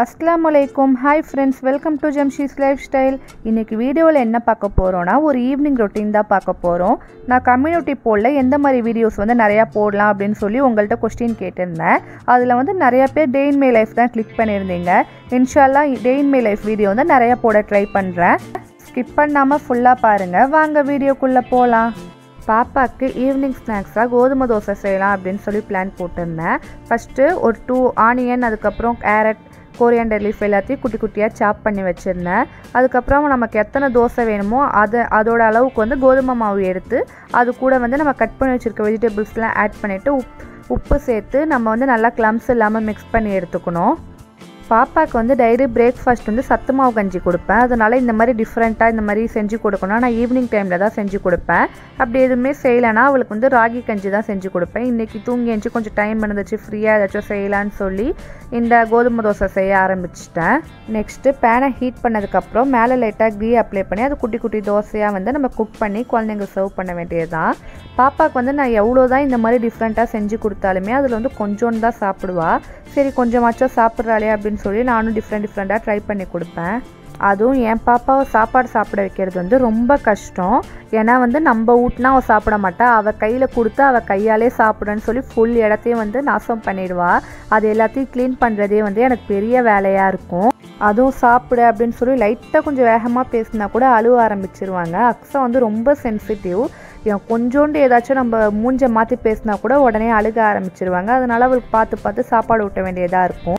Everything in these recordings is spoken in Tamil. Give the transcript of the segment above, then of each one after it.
अस्सलामुअलैकुम hi friends welcome to Jamshis lifestyle इनकी वीडियो என்ன பார்க்க போறோம்னா ஒரு ஈவினிங் ரொட்டீன் தான் பார்க்க போறோம் நான் கம்யூனிட்டி போல்ல எந்த மாதிரி வீடியோஸ் வந்து நிறைய போடலாம் அப்படினு சொல்லி உங்கள்ட்ட क्वेश्चन கேட்டிருந்தேன் அதுல வந்து நிறைய பேர் டே இன் மை லைஃப் தான் கிளிக் பண்ணிருந்தீங்க இன்ஷாஅல்லாஹ் டே இன் மை லைஃப் வீடியோ வந்து நிறைய போட ட்ரை பண்றேன் ஸ்கிப் பண்ணாம ஃபுல்லா பாருங்க வாங்க வீடியோக்குள்ள போலாம் பாப்பாக்கு ஈவினிங் ஸ்நாக்ஸாக கோதுமை தோசை செய்யலாம் அப்படின்னு சொல்லி பிளான் போட்டிருந்தேன் ஃபஸ்ட்டு ஒரு 2 ஆனியன் அதுக்கப்புறம் கேரட் கோரியண்டர் லீஃப் எல்லாத்தையும் குட்டி குட்டியாக சாப் பண்ணி வச்சுருந்தேன் அதுக்கப்புறம் நமக்கு எத்தனை தோசை வேணுமோ அதோட அளவுக்கு வந்து கோதுமை மாவு எடுத்து அது கூட வந்து நம்ம கட் பண்ணி வச்சுருக்க வெஜிடபிள்ஸ்லாம் ஆட் பண்ணிவிட்டு உப்பு சேர்த்து நம்ம வந்து நல்லா க்ளம்ஸ் இல்லாமல் மிக்ஸ் பண்ணி எடுத்துக்கணும் பாப்பாக்கு வந்து டெய்லி பிரேக்ஃபாஸ்ட் வந்து சத்து மாவு கஞ்சி கொடுப்பேன் அதனால இந்த மாதிரி டிஃப்ரெண்ட்டாக இந்த மாதிரி செஞ்சு கொடுக்கணும் நான் ஈவினிங் டைமில் தான் செஞ்சு கொடுப்பேன் அப்படி எதுவுமே செய்யலைன்னா அவளுக்கு வந்து ராகி கஞ்சி தான் செஞ்சு கொடுப்பேன் இன்றைக்கி தூங்கி எழுந்து கொஞ்சம் டைம் இருந்துச்சு ஃப்ரீயாக ஏதாச்சும் செய்யலான்னு சொல்லி இந்த கோதுமை தோசை செய்ய ஆரம்பிச்சிட்டேன் நெக்ஸ்ட்டு பேனை ஹீட் பண்ணதுக்கப்புறம் மேலே லைட்டாக கீ அப்ளை பண்ணி அது குட்டி குட்டி தோசையாக வந்து நம்ம குக் பண்ணி குழந்தைங்களுக்கு சர்வ் பண்ண வேண்டியது தான் பாப்பாவுக்கு வந்து நான் எவ்வளோ தான் இந்த மாதிரி டிஃப்ரெண்ட்டாக செஞ்சு கொடுத்தாலுமே அதில் வந்து கொஞ்சோன்னு தான் சாப்பிடுவா சரி கொஞ்சமாச்சும் சாப்பிட்றாளே அப்படின்னு சொல்லி நானும் டிஃப்ரெண்ட்டாக ட்ரை பண்ணி கொடுப்பேன் அதுவும் என் பாப்பாவை சாப்பாடு சாப்பிட வைக்கிறது வந்து ரொம்ப கஷ்டம் ஏன்னா வந்து நம்ம ஊட்டினா அவள் சாப்பிட மாட்டா அவள் கையில் கொடுத்து அவள் கையாலே சாப்பிடுன்னு சொல்லி ஃபுல் இடத்தையும் வந்து நாசம் பண்ணிடுவா அது எல்லாத்தையும் க்ளீன் பண்ணுறதே வந்து எனக்கு பெரிய வேலையாக இருக்கும் அதுவும் சாப்பிடு அப்படின்னு சொல்லி லைட்டாக கொஞ்சம் வேகமாக பேசினா கூட அழுவ ஆரம்பிச்சிருவாங்க அக்ஸா வந்து ரொம்ப சென்சிட்டிவ் கொஞ்சோண்டு ஏதாச்சும் நம்ம மூஞ்சை மாற்றி பேசினா கூட உடனே அழுக ஆரம்பிச்சிருவாங்க அதனால் அவளுக்கு பார்த்து சாப்பாடு ஊட்ட வேண்டியதாக இருக்கும்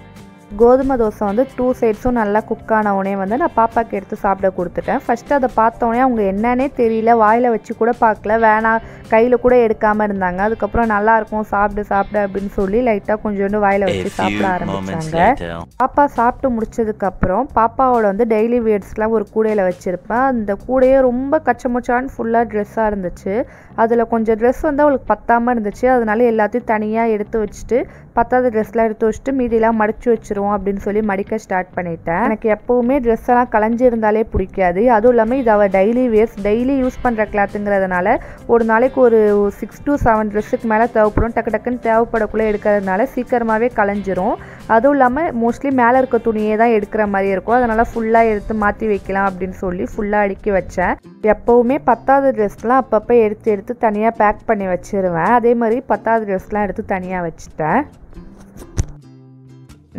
கோதுமை தோசை வந்து 2 சைட்ஸும் நல்லா குக் ஆனவுடனே வந்து நான் பாப்பாவுக்கு எடுத்து சாப்பிட கொடுத்துட்டேன் ஃபஸ்ட்டு அதை பார்த்தோன்னே அவங்க என்னன்னே தெரியல வாயில் வச்சு கூட பார்க்கல வேணாம் கையில் கூட எடுக்காமல் இருந்தாங்க அதுக்கப்புறம் நல்லாயிருக்கும் சாப்பிடு அப்படின்னு சொல்லி லைட்டாக கொஞ்சோண்டு வாயில் வச்சு சாப்பிட ஆரம்பித்தாங்க பாப்பா சாப்பிட்டு முடிச்சதுக்கப்புறம் பாப்பாவோட வந்து டெய்லி வேர்ட்ஸ்லாம் ஒரு கூடையில் வச்சுருப்பேன் அந்த கூடையே ரொம்ப கச்சமுச்சான்னு ஃபுல்லாக ட்ரெஸ்ஸாக இருந்துச்சு அதில் கொஞ்சம் ட்ரெஸ் வந்து அவளுக்கு பத்தாமல் இருந்துச்சு அதனால எல்லாத்தையும் தனியாக எடுத்து வச்சுட்டு பத்தாவது ட்ரெஸ்லாம் எடுத்து வச்சுட்டு மீதியெல்லாம் மடிச்சு வச்சிருவோம் அப்படின்னு சொல்லி மடிக்க ஸ்டார்ட் பண்ணிட்டேன் எனக்கு எப்போவுமே ட்ரெஸ் எல்லாம் களைஞ்சி இருந்தாலே பிடிக்காது அதுவும் இல்லாமல் இது அவள் டெய்லி வேர்ஸ் டெய்லி யூஸ் பண்ணுற கிளாத்துங்கிறதுனால ஒரு நாளைக்கு ஒரு 6 to 7 ட்ரெஸ்ஸுக்கு மேலே தேவைப்படும் டக்குன்னு தேவைப்படக்குள்ளே எடுக்கிறதுனால சீக்கிரமாகவே களைஞ்சிரும் அதுவும் இல்லாமல் மோஸ்ட்லி மேலே இருக்க துணியே தான் எடுக்கிற மாதிரி இருக்கும் அதனால் ஃபுல்லாக எடுத்து மாற்றி வைக்கலாம் அப்படின்னு சொல்லி ஃபுல்லாக அடுக்கி வச்சேன் எப்போவுமே 10வது ட்ரெஸ்லாம் அப்பப்போ எடுத்து தனியாக பேக் பண்ணி வச்சிருவேன் அதே மாதிரி 10வது ட்ரெஸ்லாம் எடுத்து தனியாக வச்சுட்டேன்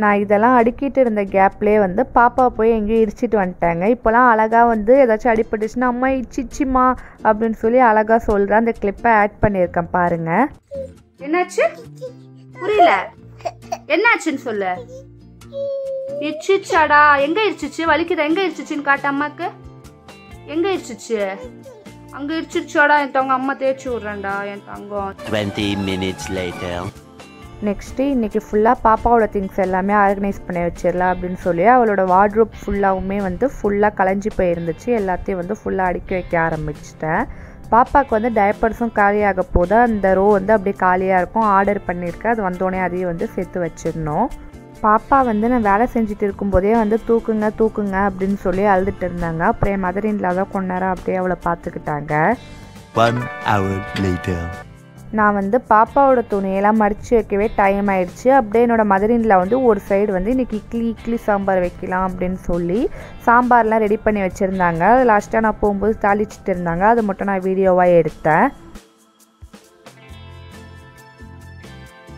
நான் இதெல்லாம் அடுக்கிட்டு இருந்த கேப்லேயே வந்து பாப்பா போய் எங்கேயும் இடிச்சிட்டு வந்துட்டாங்க இப்போலாம் அழகாக வந்து ஏதாச்சும் அடிப்பட்டுச்சுன்னா அம்மா இச்சிச்சிம்மா அப்படின்னு சொல்லி அழகாக சொல்கிறேன் அந்த கிளிப்பை ஆட் பண்ணியிருக்கேன் பாருங்க என்னாச்சு புரியல என்னாச்சுன்னு சொல்லு இச்சிச்சாடா எங்க இடிச்சிச்சு வலிக்குதா எங்க இடிச்சிச்சுன்னு காட்டு அம்மாக்கு எங்க இடிச்சிச்சு அங்க இடிச்சிச்சாடா என் தங்க அம்மா தேய்ச்சி விடுறேன்டா என் தங்கம் 20 minutes later நெக்ஸ்ட்டு இன்றைக்கி ஃபுல்லாக பாப்பாவோட திங்ஸ் எல்லாமே ஆர்கனைஸ் பண்ணி வச்சிடலாம் அப்படின்னு சொல்லி அவளோட வார்ட்ரோப் ஃபுல்லாகவுமே வந்து ஃபுல்லாக கலைஞ்சி போயிருந்துச்சு எல்லாத்தையும் வந்து ஃபுல்லாக அடுக்கி வைக்க ஆரம்பிச்சிட்டேன் பாப்பாவுக்கு வந்து டைப்பர்ஸும் காலியாக போது அந்த ரோ வந்து அப்படியே காலியாக இருக்கும் ஆர்டர் பண்ணியிருக்கேன் அது வந்தோடனே அதையும் வந்து சேர்த்து வச்சிடணும் பாப்பா வந்து நான் வேலை செஞ்சுட்டு இருக்கும்போதே வந்து தூக்குங்க அப்படின்னு சொல்லி அழுதுட்டு இருந்தாங்க அப்புறம் என் மதர் இன் லா தான் கொஞ்ச நேரம் அப்படியே அவளை பார்த்துக்கிட்டாங்க 1 hour later நான் வந்து பாப்பாவோட துணியெல்லாம் மடித்து வைக்கவே டைம் ஆயிடுச்சு அப்படியே என்னோட மதர் இன் லா வந்து ஒரு சைடு வந்து இன்றைக்கி இட்லி சாம்பார் வைக்கலாம் அப்படின்னு சொல்லி சாம்பார்லாம் ரெடி பண்ணி வச்சுருந்தாங்க அது லாஸ்ட்டாக நான் போகும்போது தாளிச்சிட்டு இருந்தாங்க அதை மட்டும் நான் வீடியோவாக எடுத்தேன்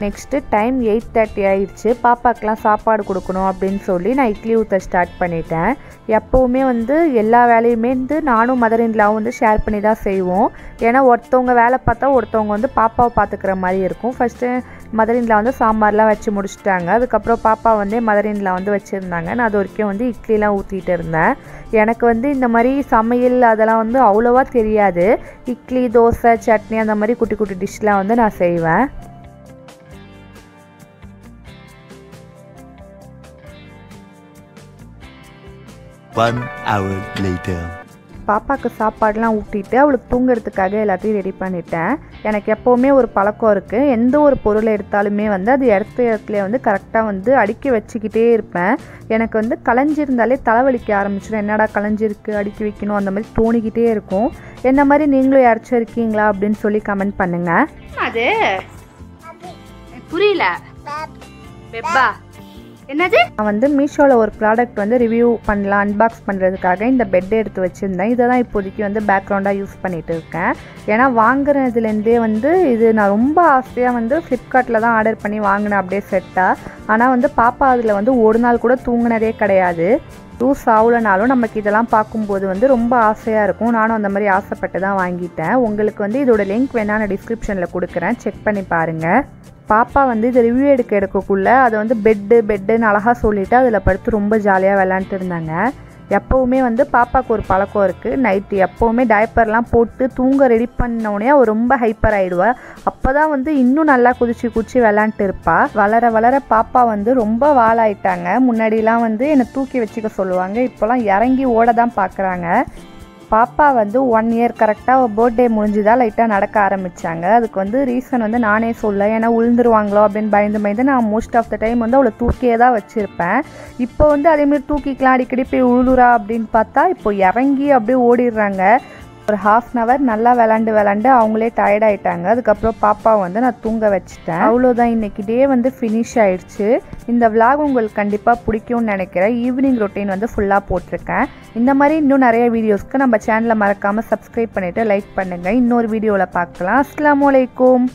நெக்ஸ்ட்டு டைம் 8:30 ஆயிடுச்சு பாப்பாக்கெலாம் சாப்பாடு கொடுக்கணும் அப்படின்னு சொல்லி நான் இட்லி ஊற்ற ஸ்டார்ட் பண்ணிட்டேன் எப்போவுமே வந்து எல்லா வேலையுமே வந்து நானும் மதர் இன் லாவும் வந்து ஷேர் பண்ணி தான் செய்வோம் ஏன்னா ஒருத்தவங்க வேலை பார்த்தா ஒருத்தவங்க வந்து பாப்பாவை பார்த்துக்கிற மாதிரி இருக்கும் ஃபஸ்ட்டு மதர் இன் லா வந்து சாம்பார்லாம் வச்சு முடிச்சுட்டாங்க அதுக்கப்புறம் பாப்பா வந்து மதர் இன் லா வந்து வச்சுருந்தாங்க நான் அது வரைக்கும் வந்து இட்லிலாம் ஊற்றிட்டு இருந்தேன் எனக்கு வந்து இந்த மாதிரி சமையல் அதெல்லாம் வந்து அவ்வளோவா தெரியாது இட்லி தோசை சட்னி அந்த மாதிரி குட்டி குட்டி டிஷ்லாம் வந்து நான் செய்வேன் One hour later பாப்பாவுக்கு சாப்பாடுலாம் ஊட்டிட்டு அவளுக்கு தூங்குறதுக்காக எல்லாத்தையும் ரெடி பண்ணிட்டேன் எனக்கு எப்போவுமே ஒரு பழக்கம் இருக்குது எந்த ஒரு பொருளை எடுத்தாலுமே வந்து அது இடத்துல வந்து கரெக்டாக வந்து அடுக்கி வச்சுக்கிட்டே இருப்பேன் எனக்கு வந்து களைஞ்சிருந்தாலே தலைவலிக்க ஆரம்பிச்சிடும் என்னடா களைஞ்சிருக்கு அடுக்கி வைக்கணும் அந்த மாதிரி தோணிக்கிட்டே இருக்கும் என்ன மாதிரி நீங்களும் யாராச்சும் இருக்கீங்களா அப்படின்னு சொல்லி கமெண்ட் பண்ணுங்கள் அது புரியல பெப்பா என்னது? நான் வந்து மீஷோவில் ஒரு ப்ராடக்ட் வந்து ரிவ்யூ பண்ணலாம் அன்பாக்ஸ் பண்ணுறதுக்காக இந்த பெட் எடுத்து வச்சுருந்தேன். இதை தான் இப்போதைக்கு வந்து பேக்ரவுண்டாக யூஸ் பண்ணிகிட்டு இருக்கேன். ஏன்னா வாங்குறதுலேருந்தே வந்து இது நான் ரொம்ப ஆசையாக வந்து ஃப்ளிப்கார்ட்டில் தான் ஆர்டர் பண்ணி வாங்கினேன் அப்படியே செட்டாக. ஆனால் வந்து பாப்பா அதில் வந்து ஒரு நாள் கூட தூங்கினதே கிடையாது. யூஸ் ஆகலனாலும் நமக்கு இதெல்லாம் பார்க்கும்போது வந்து ரொம்ப ஆசையாக இருக்கும். நானும் அந்த மாதிரி ஆசைப்பட்டு தான் வாங்கிட்டேன். உங்களுக்கு வந்து இதோட லிங்க் வேணா நான் டிஸ்கிரிப்ஷனில் கொடுக்குறேன், செக் பண்ணி பாருங்கள். பாப்பா வந்து இது ரிவ்யூ எடுக்கக்குள்ளே அதை வந்து பெட்டுன்னு அழகாக சொல்லிவிட்டு அதில் படுத்து ரொம்ப ஜாலியாக விளாண்டுட்டு இருந்தாங்க. எப்போவுமே வந்து பாப்பாவுக்கு ஒரு பழக்கம் இருக்குது, நைட்டு எப்போவுமே டைப்பர்லாம் போட்டு தூங்க ரெடி பண்ணோடனே அவள் ரொம்ப ஹைப்பர் ஆகிடுவா. அப்போ தான் வந்து இன்னும் நல்லா குதிச்சு விளாண்டுட்டு இருப்பா. வளர வளர பாப்பா வந்து ரொம்ப வாளாயிட்டாங்க. முன்னாடிலாம் வந்து என்னை தூக்கி வச்சுக்க சொல்லுவாங்க, இப்போலாம் இறங்கி ஓட தான் பார்க்குறாங்க. பாப்பா வந்து 1 இயர் கரெக்டாக பர்த்டே முடிஞ்சுதான் லைட்டாக நடக்க ஆரம்பித்தாங்க. அதுக்கு வந்து ரீசன் வந்து நானே சொல்ல, ஏன்னா உழுந்துருவாங்களோ அப்படின்னு பயந்து நான் மோஸ்ட் ஆஃப் த டைம் வந்து அவளை தூக்கியே தான் வச்சுருப்பேன். இப்போ வந்து அதேமாதிரி தூக்கிக்கலாம் அடிக்கடி போய் உழுதுரா அப்படின்னு பார்த்தா இப்போ இறங்கி அப்படியே ஓடிடுறாங்க. ஒரு 1/2 hour நல்லா விளாண்டு அவங்களே டயர்ட் ஆகிட்டாங்க. அதுக்கப்புறம் பாப்பா வந்து நான் தூங்க வச்சுட்டேன். அவ்வளோதான், இன்றைக்கி டே வந்து ஃபினிஷ் ஆகிடுச்சு. இந்த விளாக் உங்களுக்கு கண்டிப்பாக பிடிக்கும்னு நினைக்கிறேன். ஈவினிங் ரொட்டீன் வந்து ஃபுல்லாக போட்டிருக்கேன். இந்த மாதிரி இன்னும் நிறைய வீடியோஸ்க்கு நம்ம சேனலை மறக்காமல் சப்ஸ்கிரைப் பண்ணிவிட்டு லைக் பண்ணுங்கள். இன்னொரு வீடியோவில் பார்க்கலாம். அஸ்ஸலாமு அலைக்கும்.